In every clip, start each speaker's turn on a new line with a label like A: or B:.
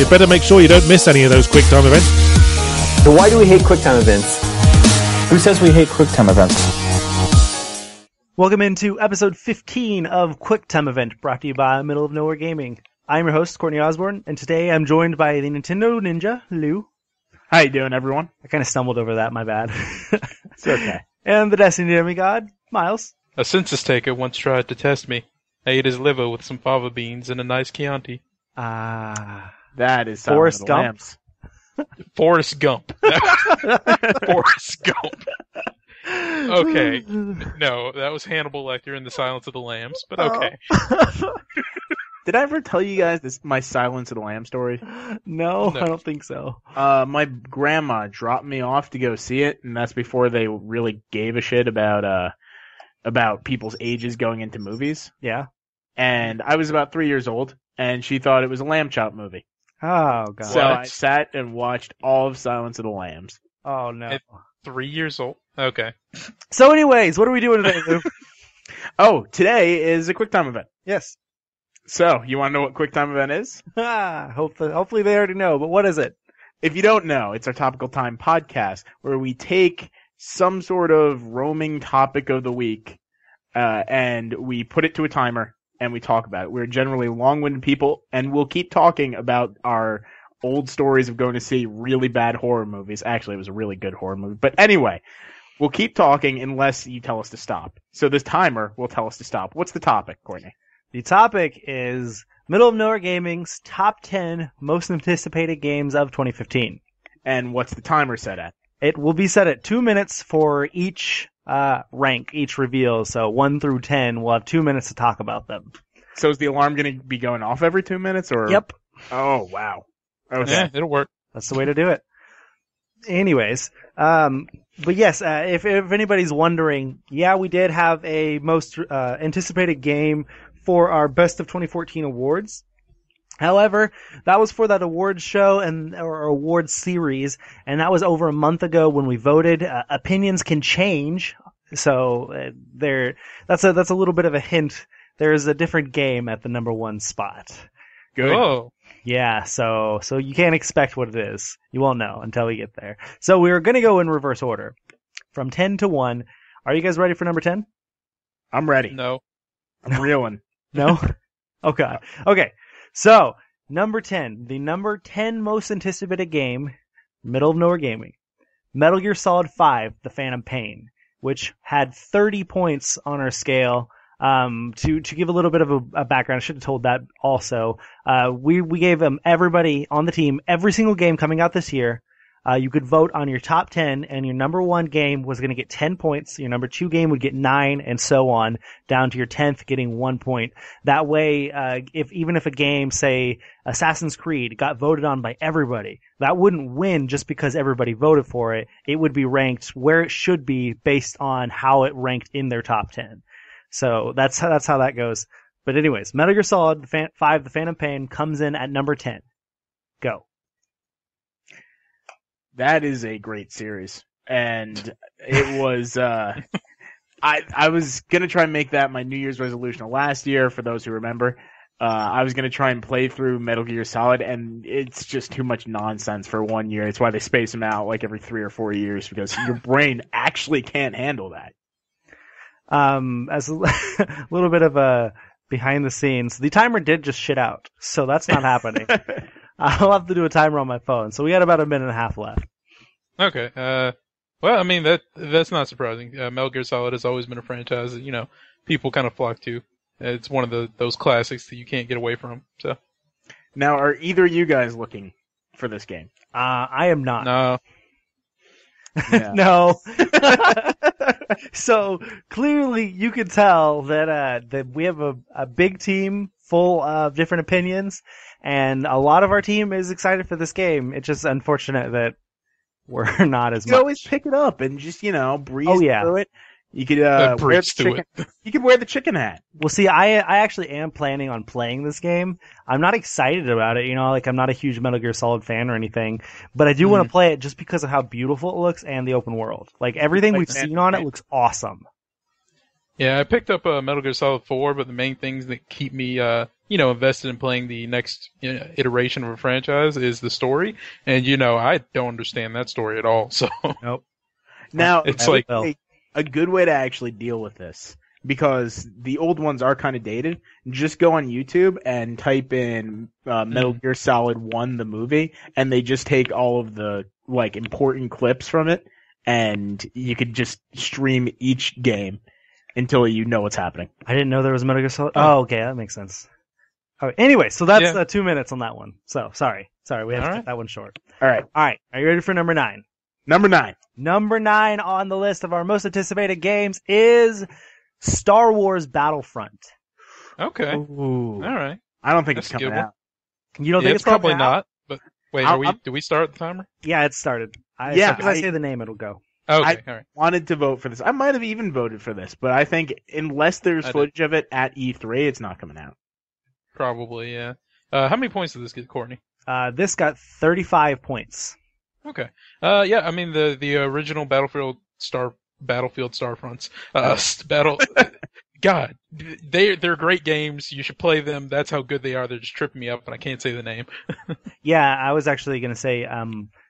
A: you'd better make sure you don't miss any of those QuickTime events.
B: So why do we hate QuickTime events? Who says we hate QuickTime events?
C: Welcome into episode 15 of QuickTime Event, brought to you by Middle of Nowhere Gaming. I'm your host, Courtney Osborne, and today I'm joined by the Nintendo Ninja, Lou.
D: How you doing, everyone?
C: I kind of stumbled over that, my bad.
D: It's okay.
C: And the Destiny demigod, Miles.
E: A census taker once tried to test me. I ate his liver with some fava beans and a nice Chianti.
D: That is
C: Forrest Gump.
D: Lamps.
E: Forrest Gump. Forrest Gump. Okay. No, that was Hannibal Lecter in The Silence of the Lambs, but okay.
D: Did I ever tell you guys my Silence of the Lamb story?
C: No, I don't think so.
D: My grandma dropped me off to go see it, and that's before they really gave a shit about people's ages going into movies.
C: Yeah.
D: And I was about 3 years old, and she thought it was a lamb chop movie.
C: Oh, God.
D: So I sat and watched all of Silence of the Lambs.
C: Oh, no.
E: At 3 years old? Okay.
C: So anyways, what are we doing today, Lou?
D: Oh, today is a QuickTime event.
C: Yes.
D: So, you want to know what QuickTime event is?
C: Hopefully they already know, but what is it?
D: If you don't know, it's our Topical Time podcast where we take some sort of roaming topic of the week and we put it to a timer and we talk about it. We're generally long-winded people, and we'll keep talking about our old stories of going to see really bad horror movies. Actually, it was a really good horror movie. But anyway, we'll keep talking unless you tell us to stop. So this timer will tell us to stop. What's the topic, Courtney?
C: The topic is Middle of Nowhere Gaming's top 10 most anticipated games of 2015.
D: And what's the timer set at?
C: It will be set at 2 minutes for each rank, each reveal. So 1 through 10, we'll have 2 minutes to talk about them.
D: So is the alarm going to be going off every 2 minutes? Or?
C: Yep.
D: Oh, wow. Okay.
E: Yeah, it'll work.
C: That's the way to do it. Anyways, but yes, if anybody's wondering, yeah, we did have a most anticipated game for our Best of 2014 awards. However, that was for that awards show or awards series, and that was over a month ago when we voted. Opinions can change, so that's a little bit of a hint. There is a different game at the number one spot.
D: Good.
E: Oh.
C: Yeah, so you can't expect what it is. You won't know until we get there. So we're going to go in reverse order from 10 to 1. Are you guys ready for number 10?
D: I'm ready.
E: No.
D: I'm reeling.
C: No? Oh, God. Okay. So, number 10. The number 10 most anticipated game, Middle of Nowhere Gaming. Metal Gear Solid 5, The Phantom Pain, which had 30 points on our scale. To give a little bit of a background, I should have told that also. We gave everybody on the team, every single game coming out this year, you could vote on your top 10, and your number 1 game was going to get 10 points. Your number 2 game would get 9, and so on, down to your 10th getting 1 point. That way, even if a game, say Assassin's Creed, got voted on by everybody, that wouldn't win just because everybody voted for it. It would be ranked where it should be based on how it ranked in their top 10. So that's how that goes. But anyways, Metal Gear Solid 5, The Phantom Pain comes in at number 10. Go.
D: That is a great series. And it was, I was gonna try and make that my New Year's resolution of last year, for those who remember. I was gonna try and play through Metal Gear Solid, and it's just too much nonsense for 1 year. It's why they space them out like every 3 or 4 years, because your brain actually can't handle that.
C: As a little bit of a behind the scenes, the timer did just shit out, so that's not happening. I'll have to do a timer on my phone. So we got about a minute and a half left.
E: Okay. Well, I mean, that's not surprising. Metal Gear Solid has always been a franchise that, people kind of flock to. It's one of those classics that you can't get away from. So.
D: Now, are either of you guys looking for this game?
C: I am not.
E: No.
D: Yeah.
C: No. So clearly you can tell that we have a big team full of different opinions, and a lot of our team is excited for this game. It's just unfortunate that we're not as much.
D: You can always pick it up and just, breeze through it. You could You could wear the chicken hat.
C: Well, see, I actually am planning on playing this game. I'm not excited about it, I'm not a huge Metal Gear Solid fan or anything, but I do want to play it just because of how beautiful it looks and the open world. Like, everything we've seen on it looks awesome.
E: Yeah, I picked up Metal Gear Solid 4, but the main things that keep me, invested in playing the next iteration of a franchise is the story. And, I don't understand that story at all. So
C: Nope.
D: Now,
E: it's like,
D: a good way to actually deal with this, because the old ones are kind of dated, just go on YouTube and type in Metal Gear Solid 1, the movie, and they just take all of the important clips from it, and you could just stream each game until you know what's happening.
C: I didn't know there was a Metal Gear Solid. Oh, okay, that makes sense. Okay, anyway, so that's 2 minutes on that one. So sorry, we have to cut that one short.
D: All right.
C: Are you ready for number 9?
D: Number 9.
C: Number 9 on the list of our most anticipated games is Star Wars Battlefront.
E: Okay.
C: Ooh.
E: All right.
D: I don't think
E: That's
D: it's coming out.
C: You don't think
E: it's probably
C: coming out?
E: not. But wait, do we start the timer?
C: Yeah, it started. As
D: Yeah,
C: soon as I say the name, it'll go.
E: Okay, all right.
D: Wanted to vote for this. I might have even voted for this, but I think unless there's footage of it at E3, it's not coming out.
E: Probably, yeah. How many points did this get, Courtney?
C: This got 35 points.
E: Okay. Yeah, I mean the original Battlefield Starfronts. God, they're great games. You should play them. That's how good they are. They're just tripping me up, and I can't say the name.
C: Yeah, I was actually going to say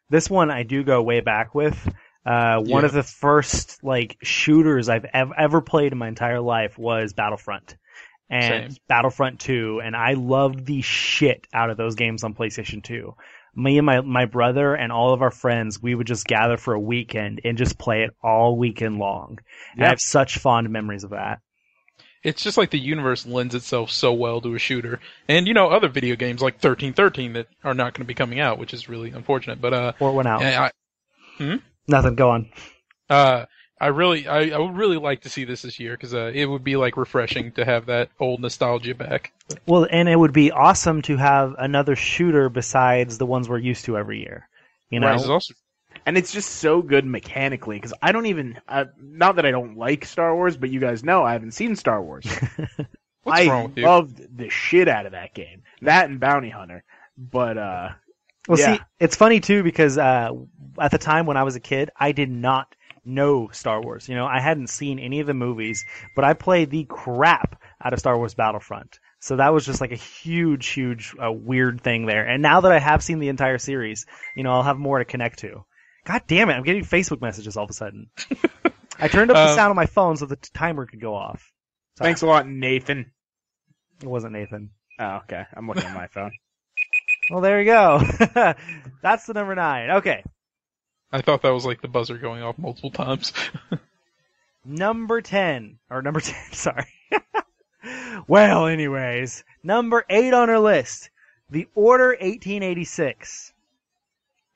C: this one I do go way back with. One of the first shooters I've ever played in my entire life was Battlefront. And
E: Same.
C: Battlefront 2, and I loved the shit out of those games on PlayStation 2. Me and my brother and all of our friends, we would just gather for a weekend and just play it all weekend long. And I have such fond memories of that.
E: It's just like the universe lends itself so well to a shooter. And, other video games like 1313 that are not going to be coming out, which is really unfortunate. But,
C: Or went out.
E: Yeah,
C: Nothing, go on.
E: I would really like to see this year because it would be refreshing to have that old nostalgia back.
C: Well, and it would be awesome to have another shooter besides the ones we're used to every year.
E: Right, it's also,
D: and it's just so good mechanically, because I don't even, not that I don't like Star Wars, but you guys know I haven't seen Star Wars.
E: what's wrong with you?
D: Loved the shit out of that game. That and Bounty Hunter. But,
C: see, it's funny too because at the time when I was a kid, I did not know Star Wars. I hadn't seen any of the movies, but I played the crap out of Star Wars Battlefront. So that was just a huge weird thing there. And now that I have seen the entire series, I'll have more to connect to. God damn it, I'm getting Facebook messages all of a sudden. I turned up the sound on my phone so the timer could go off. Sorry.
D: Thanks a lot, Nathan.
C: It wasn't Nathan.
D: Oh, okay. I'm looking at my phone.
C: Well, there you go. That's the number 9. Okay.
E: I thought that was the buzzer going off multiple times.
C: Number 10. Or number 10, sorry. Well, anyways. Number 8 on our list. The Order 1886.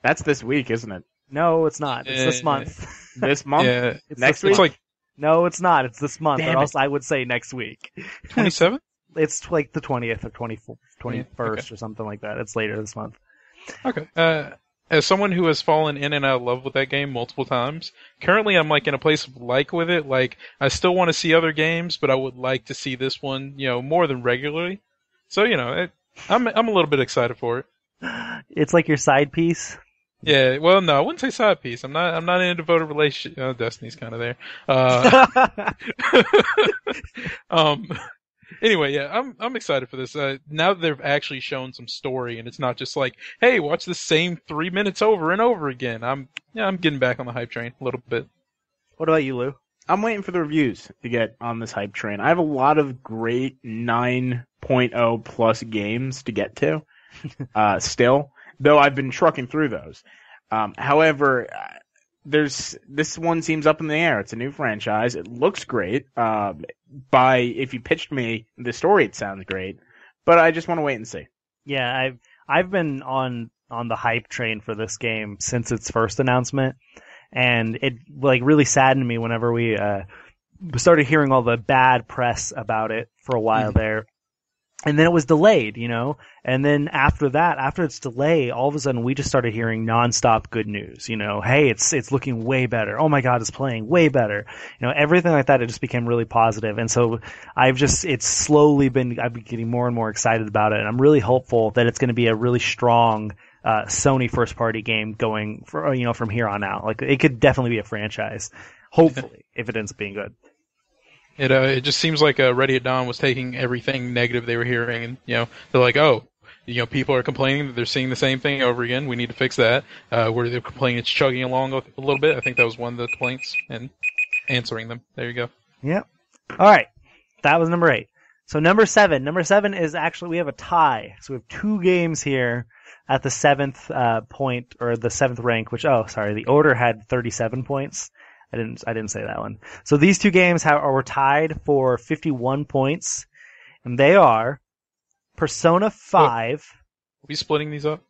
D: That's this week, isn't it?
C: No, it's not. It's this month.
D: This month?
E: Yeah.
C: It's
D: Next
C: this
D: week?
C: month. No, it's not. It's this month.
D: Damn
C: Or else I would say next week.
E: 27?
C: It's the 20th or 21st
E: okay.
C: or something like that. It's later this month.
E: Okay. As someone who has fallen in and out of love with that game multiple times, currently I'm in a place of with it. I still want to see other games, but I would like to see this one, more than regularly. So, I'm a little bit excited for it.
C: It's like your side piece.
E: Yeah, well, no, I wouldn't say side piece. I'm not in a devoted relationship. Oh, Destiny's kind of there. Anyway, yeah, I'm excited for this. Now that they've actually shown some story, and it's not just hey, watch the same 3 minutes over and over again. I'm getting back on the hype train a little bit.
C: What about you, Lou?
D: I'm waiting for the reviews to get on this hype train. I have a lot of great 9.0 plus games to get to, still, though I've been trucking through those. However, this one seems up in the air. It's a new franchise. It looks great. If you pitched me the story, it sounds great, but I just want to wait and see.
C: Yeah, I've been on the hype train for this game since its first announcement, and it really saddened me whenever we started hearing all the bad press about it for a while there. And then it was delayed, and then after that, after its delay, all of a sudden we just started hearing nonstop good news, hey, it's looking way better. Oh my God, it's playing way better. Everything like that, it just became really positive. And so I've been getting more and more excited about it. And I'm really hopeful that it's going to be a really strong, Sony first party game going for, from here on out. It could definitely be a franchise. Hopefully, if it ends up being good.
E: It just seems like Ready at Dawn was taking everything negative they were hearing, and they're like, oh, people are complaining that they're seeing the same thing over again. We need to fix that. Where they're complaining it's chugging along a little bit. I think that was one of the complaints, and answering them. There you go.
C: Yep. All right, that was number 8. So number 7. Number 7 is actually we have a tie. So we have 2 games here at the 7th point or the 7th rank. The order had 37 points. I didn't say that one. So these 2 games were tied for 51 points, and they are Persona 5.
E: Are we splitting these up?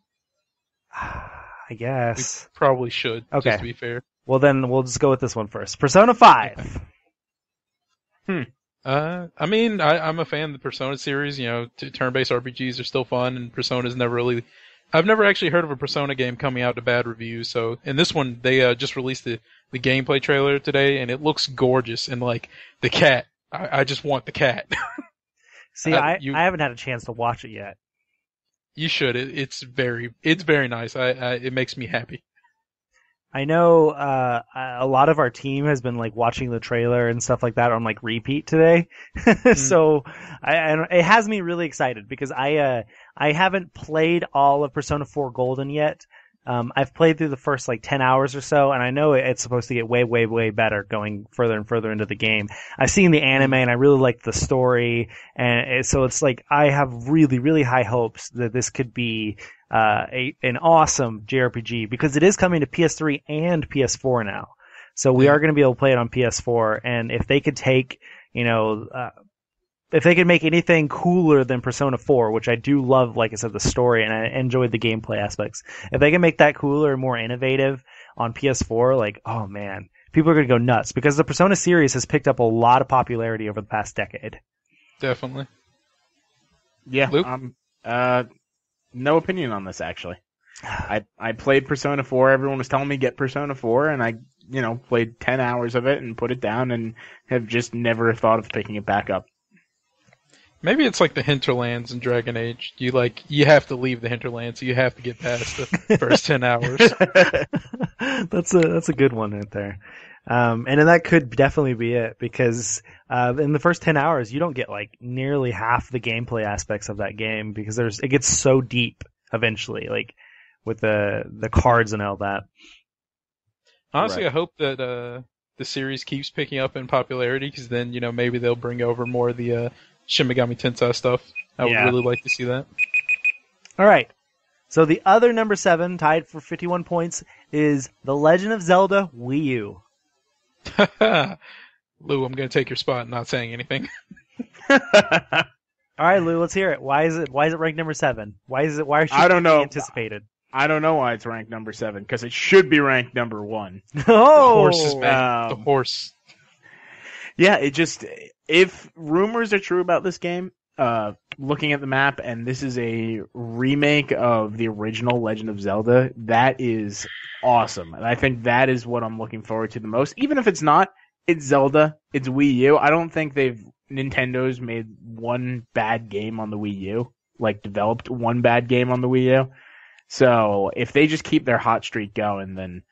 C: I guess.
E: We probably should,
C: okay.
E: Just to be fair.
C: Well, then we'll just go with this one first. Persona 5.
E: I mean, I'm a fan of the Persona series. Turn-based RPGs are still fun, and Persona's I've never actually heard of a Persona game coming out to bad reviews. So in this one, they just released the gameplay trailer today, and it looks gorgeous. And like the cat, I just want the cat.
C: See, I haven't had a chance to watch it yet.
E: You should. It's very nice. It makes me happy.
C: I know a lot of our team has been like watching the trailer and stuff like that on like repeat today. So it has me really excited because I haven't played all of Persona 4 Golden yet. I've played through the first like 10 hours or so, and I know it's supposed to get way, way, way better going further and further into the game. I've seen the anime and I really like the story, and so it's like I have really, really high hopes that this could be an awesome JRPG because it is coming to PS3 and PS4 now. So we are going to be able to play it on PS4, and if they could take, if they could make anything cooler than Persona 4, which I do love, like I said, the story, and I enjoyed the gameplay aspects. If they can make that cooler and more innovative on PS4, like, oh man, people are going to go nuts because the Persona series has picked up a lot of popularity over the past decade.
E: Definitely.
D: Yeah.
E: Luke?
D: No opinion on this, actually. I played Persona 4. Everyone was telling me get Persona 4, and I, played 10 hours of it and put it down and have just never thought of picking it back up.
E: Maybe it's like the hinterlands in Dragon Age. You have to leave the hinterlands, so you have to get past the first 10 hours.
C: That's a good one right there. And then that could definitely be it because in the first 10 hours you don't get like nearly half the gameplay aspects of that game because it gets so deep eventually, like with the cards and all that.
E: Honestly,
D: Right.
E: I hope that the series keeps picking up in popularity because then maybe they'll bring over more of the Shin Megami Tensei stuff. I would really like to see that.
C: All right. So the other number 7 tied for 51 points is The Legend of Zelda Wii U.
E: Lou, I'm going to take your spot, not saying anything.
C: All right, Lou, let's hear it. Why is it ranked number 7? Why should
D: I don't
C: it
D: know.
C: be anticipated?
D: I don't know why it's ranked number 7, because it should be ranked number 1.
C: Oh,
E: Horse is back. The horse.
D: Yeah, if rumors are true about this game, looking at the map, and this is a remake of the original Legend of Zelda, that is awesome. And I think that is what I'm looking forward to the most. Even if it's not, it's Zelda, it's Wii U. I don't think Nintendo's made one bad game on the Wii U, like developed one bad game on the Wii U. So if they just keep their hot streak going, then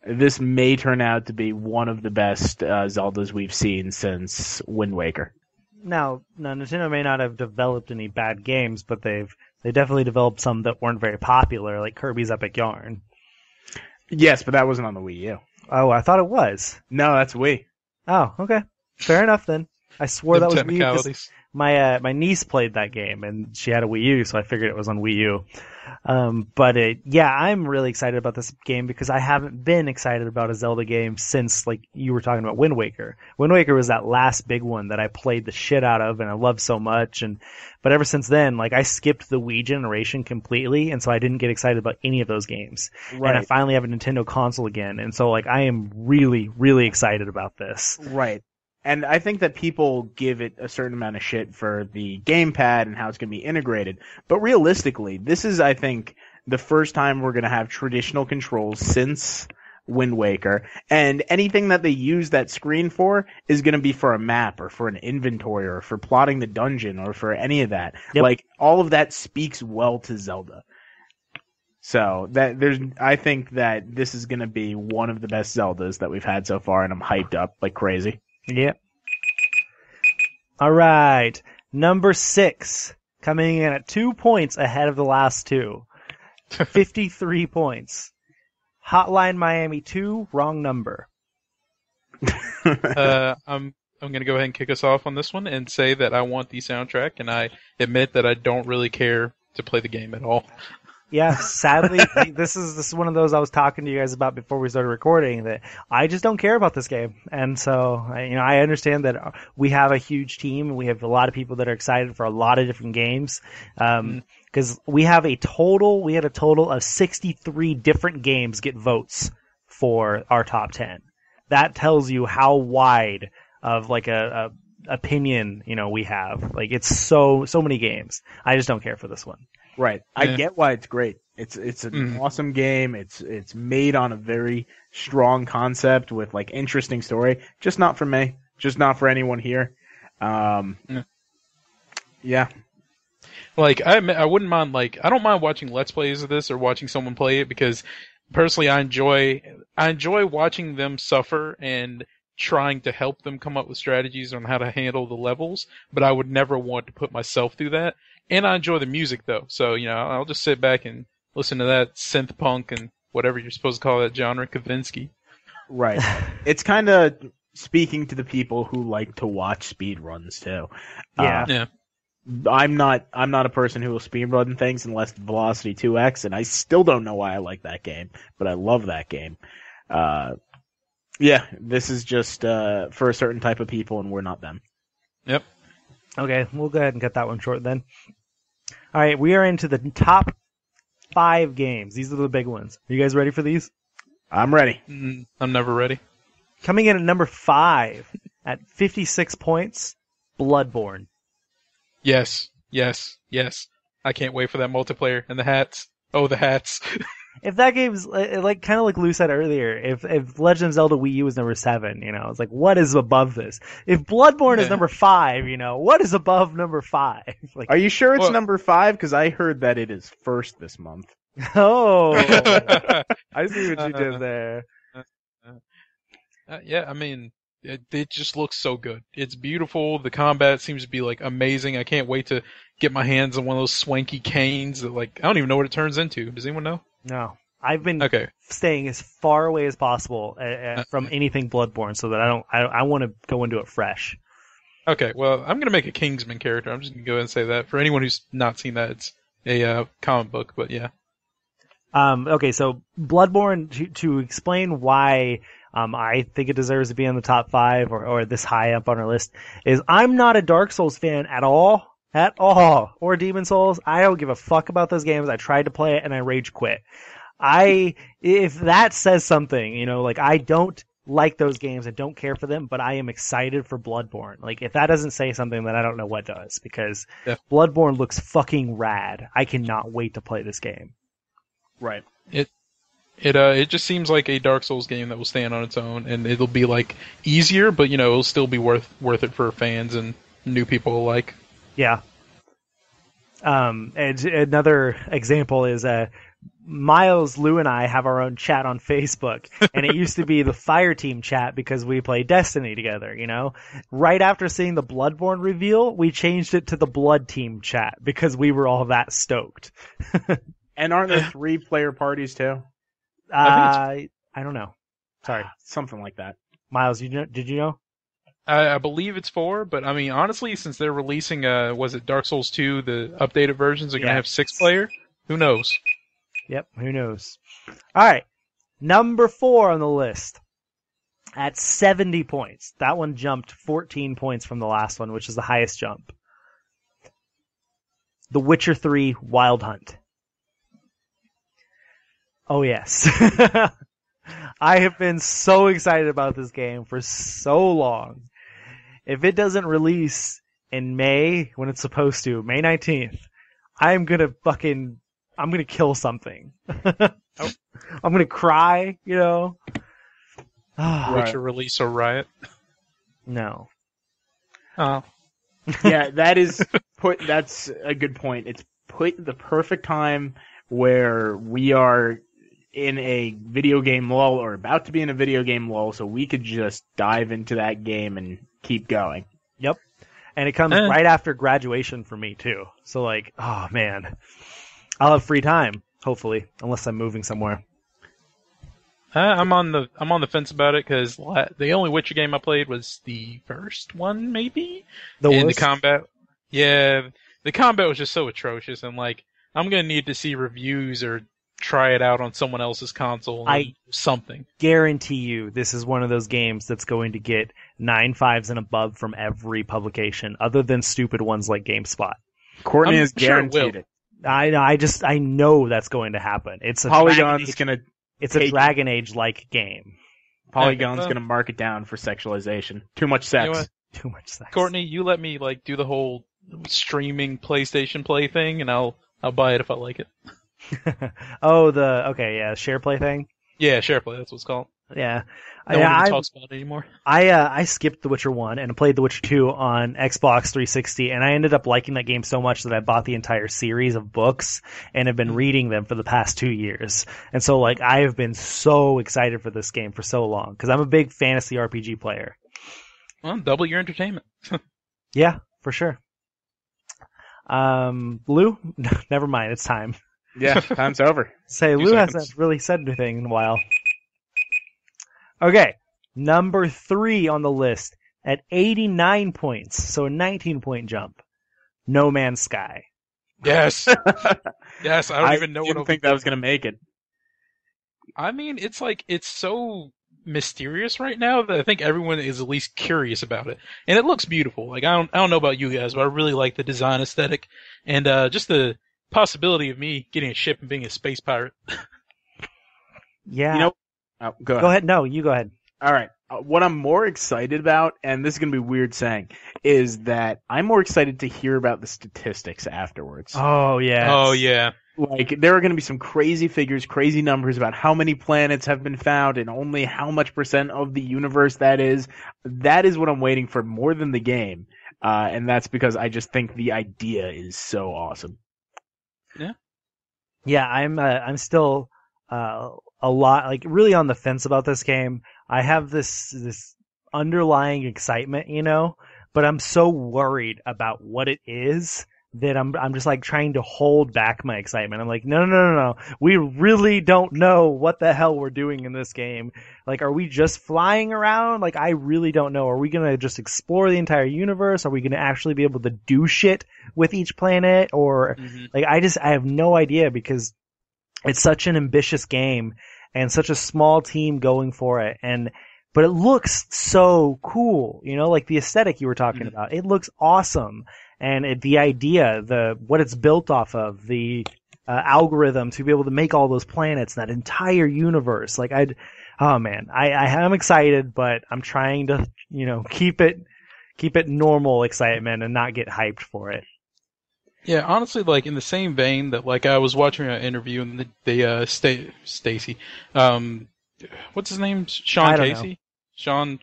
D: this may turn out to be one of the best Zeldas we've seen since Wind Waker.
C: Now, Nintendo may not have developed any bad games, but they definitely developed some that weren't very popular, like Kirby's Epic Yarn.
D: Yes, but that wasn't on the Wii U.
C: Oh, I thought it was.
D: No, that's Wii.
C: Oh, okay. Fair enough then. I swore that was Wii U 'cause
E: technicalities.
C: my niece played that game and she had a Wii U, so I figured it was on Wii U. But I'm really excited about this game because I haven't been excited about a Zelda game since, like you were talking about, Wind Waker. Wind Waker was that last big one that I played the shit out of and I loved so much. But ever since then, like I skipped the Wii generation completely, and so I didn't get excited about any of those games.
D: Right.
C: And I finally have a Nintendo console again, and so like I am really, really excited about this.
D: Right. And I think that people give it a certain amount of shit for the gamepad and how it's going to be integrated. But realistically, this is, I think, the first time we're going to have traditional controls since Wind Waker. And anything that they use that screen for is going to be for a map or for an inventory or for plotting the dungeon or for any of that.
C: Yep.
D: Like, all of that speaks well to Zelda. So I think that this is going to be one of the best Zeldas that we've had so far, and I'm hyped up like crazy.
C: Yep. All right. Number 6, coming in at 2 points ahead of the last two. 53 points. Hotline Miami 2, wrong number.
E: I'm going to go ahead and kick us off on this one and say that I want the soundtrack, and I admit that I don't really care to play the game at all.
C: Yeah, sadly, this is one of those I was talking to you guys about before we started recording, that I just don't care about this game. And so, I understand that we have a huge team and we have a lot of people that are excited for a lot of different games. Because we had a total of 63 different games get votes for our top 10. That tells you how wide of like a opinion, we have. Like, it's so many games. I just don't care for this one.
D: Right. I get why it's great. It's an awesome game. It's made on a very strong concept with like interesting story. Just not for me. Just not for anyone here. Yeah.
E: Like, I wouldn't mind, like, I don't mind watching Let's Plays of this or watching someone play it, because personally I enjoy watching them suffer and trying to help them come up with strategies on how to handle the levels, but I would never want to put myself through that. And I enjoy the music, though, so, I'll just sit back and listen to that synth punk and whatever you're supposed to call that genre, Kavinsky.
D: Right. It's kind of speaking to the people who like to watch speed runs, too.
C: Yeah.
D: I'm not a person who will speedrun things unless Velocity 2X, and I still don't know why I like that game, but I love that game. Yeah, this is just for a certain type of people, and we're not them.
E: Yep.
C: Okay, we'll go ahead and cut that one short then. All right, we are into the top 5 games. These are the big ones. Are you guys ready for these?
D: I'm ready.
E: I'm never ready.
C: Coming in at number 5 at 56 points, Bloodborne.
E: Yes. I can't wait for that multiplayer and the hats. Oh, the hats.
C: If that game's like kind of like Lou said earlier, if Legend of Zelda Wii U was number 7, it's like, what is above this? If Bloodborne is number 5, what is above number 5? Like,
D: are you sure it's number 5? Because I heard that it is first this month.
C: Oh, I see what you did there.
E: Yeah, I mean, it just looks so good. It's beautiful. The combat seems to be like amazing. I can't wait to get my hands on one of those swanky canes that, like, I don't even know what it turns into. Does anyone know?
C: No. I've been staying as far away as possible from anything Bloodborne, so that I want to go into it fresh.
E: Okay, well, I'm going to make a Kingsman character. I'm just going to go ahead and say that. For anyone who's not seen that, it's a comic book, but yeah.
C: Okay, so Bloodborne, to explain why I think it deserves to be in the top 5 or this high up on our list, is I'm not a Dark Souls fan at all, or Demon Souls. I don't give a fuck about those games. I tried to play it and I rage quit. If that says something, like, I don't like those games, I don't care for them, but I am excited for Bloodborne. Like, if that doesn't say something, then I don't know what does, because Bloodborne looks fucking rad. I cannot wait to play this game.
D: Right.
E: It just seems like a Dark Souls game that will stand on its own, and it'll be like easier, but it'll still be worth it for fans and new people alike.
C: Yeah. And another example is Miles, Lou, and I have our own chat on Facebook, and it used to be the Fire Team chat because we play Destiny together, Right after seeing the Bloodborne reveal, we changed it to the Blood Team chat because we were all that stoked.
D: And aren't there 3-player parties too?
C: I don't know. Sorry.
D: Something like that.
C: Miles, did you know?
E: I believe it's 4, but I mean, honestly, since they're releasing, was it Dark Souls 2, the updated versions are going to have 6-player? Who knows?
C: Yep, who knows? All right, number 4 on the list at 70 points. That one jumped 14 points from the last one, which is the highest jump. The Witcher 3 Wild Hunt. Oh, yes. I have been so excited about this game for so long. If it doesn't release in May, when it's supposed to, May 19th, I'm gonna kill something. I'm gonna cry,
E: Witcher release or riot?
C: No.
E: Oh.
D: Yeah, that's a good point. It's put the perfect time where we are in a video game lull or about to be in a video game lull, so we could just dive into that game and keep going.
C: Yep. And it comes right after graduation for me too. So like, oh man, I'll have free time hopefully, unless I'm moving somewhere.
E: I'm on the fence about it because the only Witcher game I played was the first one, maybe. And the combat, the combat was just so atrocious, and like I'm gonna need to see reviews or try it out on someone else's console. Something.
C: Guarantee you, this is one of those games that's going to get 9 5s and above from every publication, other than stupid ones like GameSpot.
D: Courtney has guaranteed it.
C: I know that's going to happen. It's a
D: Polygon's gonna.
C: It's a Dragon Age-like game.
D: Polygon's going to mark it down for sexualization. Too much sex.
E: You know what?
C: Too much sex.
E: Courtney, you let me like do the whole streaming PlayStation Play thing, and I'll buy it if I like it.
C: Share play thing.
E: Yeah, share play. That's what it's called.
C: Yeah.
E: No one even talks about it anymore.
C: I skipped The Witcher 1 and played The Witcher 2 on Xbox 360, and I ended up liking that game so much that I bought the entire series of books and have been reading them for the past 2 years. And so, like, I have been so excited for this game for so long, because I'm a big fantasy RPG player.
E: Well, double your entertainment.
C: Yeah, for sure. Lou? Never mind, it's time.
D: Yeah, time's over.
C: Lou hasn't really said anything in a while. Okay, number 3 on the list at 89 points, so a 19-point jump. No Man's Sky.
E: Yes. Yes, I don't even know
D: what I think that was going to make it.
E: I mean, it's so mysterious right now that I think everyone is at least curious about it. And it looks beautiful. Like, I don't know about you guys, but I really like the design aesthetic and just the possibility of me getting a ship and being a space pirate.
C: Yeah.
D: You know, go
C: ahead. No, you go ahead.
D: All right. What I'm more excited about, and this is going to be weird saying, is that I'm more excited to hear about the statistics afterwards.
C: Oh, yeah.
E: Oh, yeah.
D: Like, there are going to be some crazy figures, crazy numbers about how many planets have been found and only how much percent of the universe that is. That is what I'm waiting for more than the game. And that's because I just think the idea is so awesome.
E: Yeah.
C: Yeah, I'm still a lot, like, really on the fence about this game. I have this underlying excitement, you know, but I'm so worried about what it is that I'm just like trying to hold back my excitement. I'm like, no. We really don't know what the hell we're doing in this game. Like, are we just flying around? Like, I really don't know. Are we going to just explore the entire universe? Are we going to actually be able to do shit with each planet? Or like, I have no idea, because it's such an ambitious game and such a small team going for it. But it looks so cool, you know, like the aesthetic you were talking about. It looks awesome. And the idea, what it's built off of, the algorithm to be able to make all those planets, that entire universe. Like, I'm excited, but I'm trying to, you know, keep it normal excitement and not get hyped for it.
E: Yeah, honestly, like, in the same vein that, like, I was watching an interview and Stacy, what's his name? Sean Casey? Sean,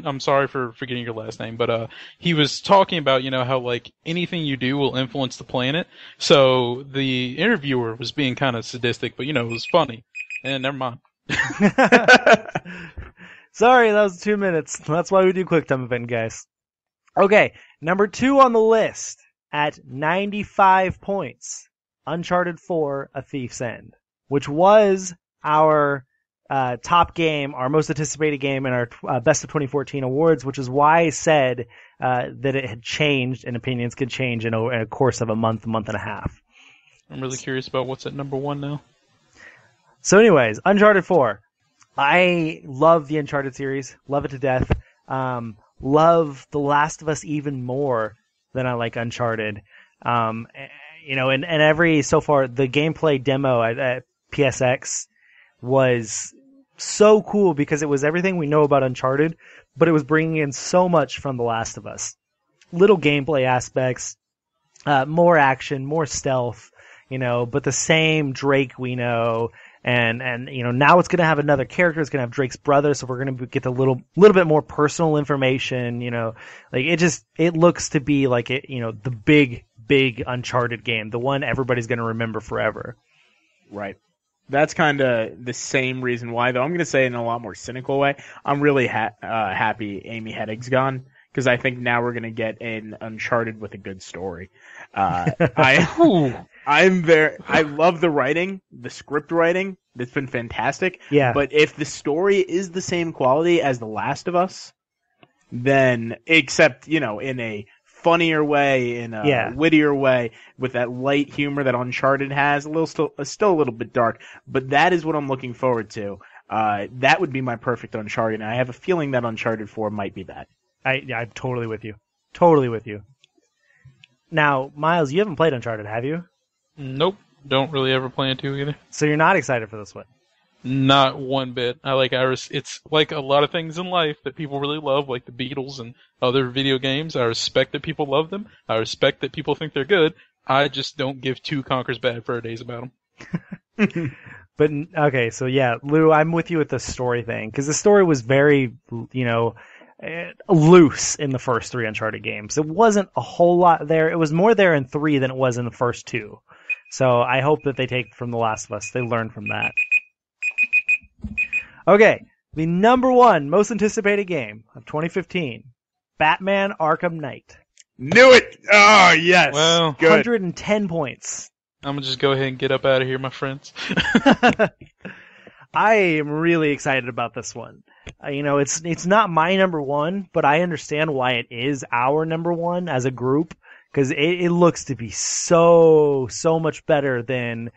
E: I'm sorry for forgetting your last name, but he was talking about, you know, how, like, anything you do will influence the planet. So the interviewer was being kind of sadistic, but, you know, it was funny. And never mind.
C: Sorry, that was 2 minutes. That's why we do QuickTime Event, guys. Okay, number 2 on the list at 95 points. Uncharted 4: A Thief's End, which was our top game, our most anticipated game in our Best of 2014 awards, which is why I said that it had changed and opinions could change in a course of a month and a half.
E: I'm really curious about what's at number 1 now.
C: So anyways, Uncharted 4. I love the Uncharted series. Love it to death. Love The Last of Us even more than I like Uncharted. You know, and so far, the gameplay demo at PSX was so cool because it was everything we know about Uncharted, but it was bringing in so much from The Last of Us. Little gameplay aspects, more action, more stealth, you know, but the same Drake we know. And you know, now it's going to have another character. It's going to have Drake's brother, so we're going to get a little bit more personal information, you know. Like, it looks to be like it, you know, the big Uncharted game, the one everybody's going to remember forever.
D: Right. That's kind of the same reason why, though I'm going to say it in a lot more cynical way. I'm really happy Amy Hennig's gone, because I think now we're going to get an Uncharted with a good story. I love the writing, the script writing. That's been fantastic.
C: Yeah.
D: But if the story is the same quality as The Last of Us, then, except, in a funnier way, in a wittier way, with that light humor that Uncharted has, still a little bit dark, but that is what I'm looking forward to. That would be my perfect Uncharted, and I have a feeling that Uncharted 4 might be that.
C: I'm totally with you. Totally with you. Now, Miles, you haven't played Uncharted, have you?
E: Nope. Don't really ever plan to either.
C: So you're not excited for this one?
E: Not one bit. It's like a lot of things in life that people really love, like the Beatles and other video games. I respect that people love them. I respect that people think they're good. I just don't give two Conker's Bad Fur Days about them.
C: But, okay, so yeah, Lou, I'm with you with the story thing, because the story was very, loose in the first 3 Uncharted games. It wasn't a whole lot there. It was more there in 3 than it was in the first 2. So I hope that they take from The Last of Us. They learn from that. Okay, the number 1 most anticipated game of 2015, Batman Arkham Knight.
D: Knew it! Oh, yes!
E: Well,
D: good.
C: 110 points.
E: I'm gonna just go ahead and get up out of here, my friends.
C: I am really excited about this one. It's not my number 1, but I understand why it is our number 1 as a group, because it looks to be so much better than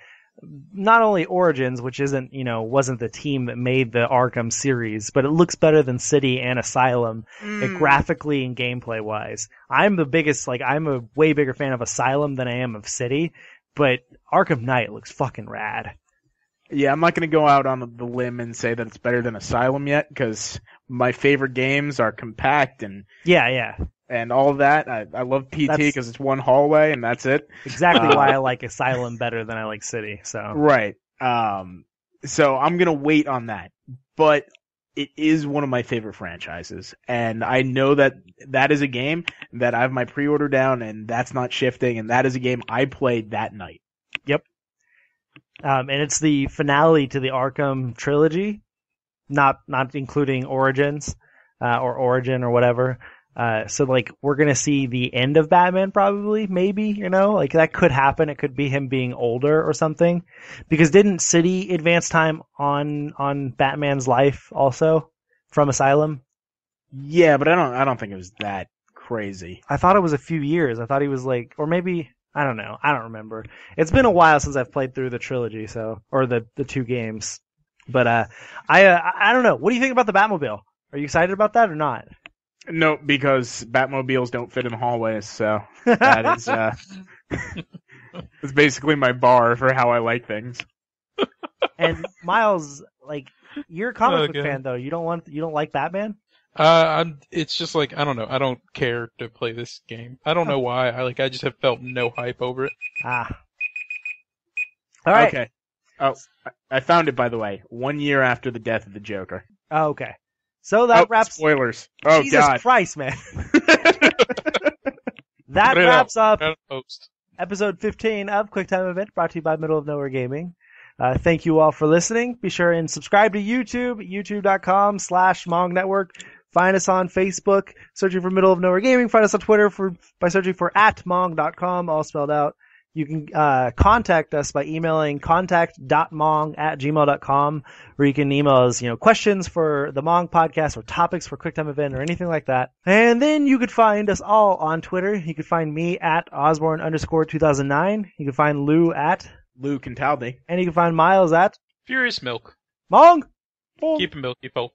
C: not only Origins, which wasn't the team that made the Arkham series, but it looks better than City and Asylum, graphically and gameplay wise. I'm a way bigger fan of Asylum than I am of City, but Arkham Knight looks fucking rad.
D: Yeah, I'm not going to go out on the limb and say that it's better than Asylum yet, because my favorite games are compact and and all of that. I love PT because it's one hallway and that's it.
C: Exactly why I like Asylum better than I like City. So
D: right. So I'm going to wait on that, but it is one of my favorite franchises, and I know that is a game that I have my pre-order down, and that's not shifting, and that is a game I played that night.
C: Yep. And it's the finale to the Arkham trilogy, not including Origins, or Origin or whatever. So we're gonna see the end of Batman probably, maybe, that could happen. It could be him being older or something. Because didn't City advance time on Batman's life also from Asylum?
D: Yeah, but I don't think it was that crazy.
C: I thought it was a few years. I thought he was or maybe, I don't know. I don't remember. It's been a while since I've played through the trilogy, or the 2 games. But I don't know. What do you think about the Batmobile? Are you excited about that or not?
D: No, because Batmobiles don't fit in hallways, so that is it's basically my bar for how I like things.
C: And Miles, you're a comic book fan though. You don't like Batman?
E: It's just I don't know. I don't care to play this game. I don't know why. I just have felt no hype over it.
C: All right.
D: Okay. Oh, I found it, by the way. 1 year after the death of the Joker.
C: Oh, okay. So that wraps.
D: Spoilers. Oh,
C: Jesus
D: God.
C: Christ, man. That wraps up episode 15 of QuickTime Event, brought to you by Middle of Nowhere Gaming. Thank you all for listening. Be sure and subscribe to YouTube, youtube.com/Mong Network. Find us on Facebook, searching for Middle of Nowhere Gaming. Find us on Twitter by searching for @Mong.com, all spelled out. You can contact us by emailing contact.mong@gmail.com, where you can email us, questions for the Mong podcast or topics for QuickTime Event or anything like that. And then you could find us all on Twitter. You could find me at Osborne_2009. You can find Lou at
D: Lou Cantaldi.
C: And you can find Miles at
E: Furious Milk.
C: Mong!
E: Keep it milky, folks.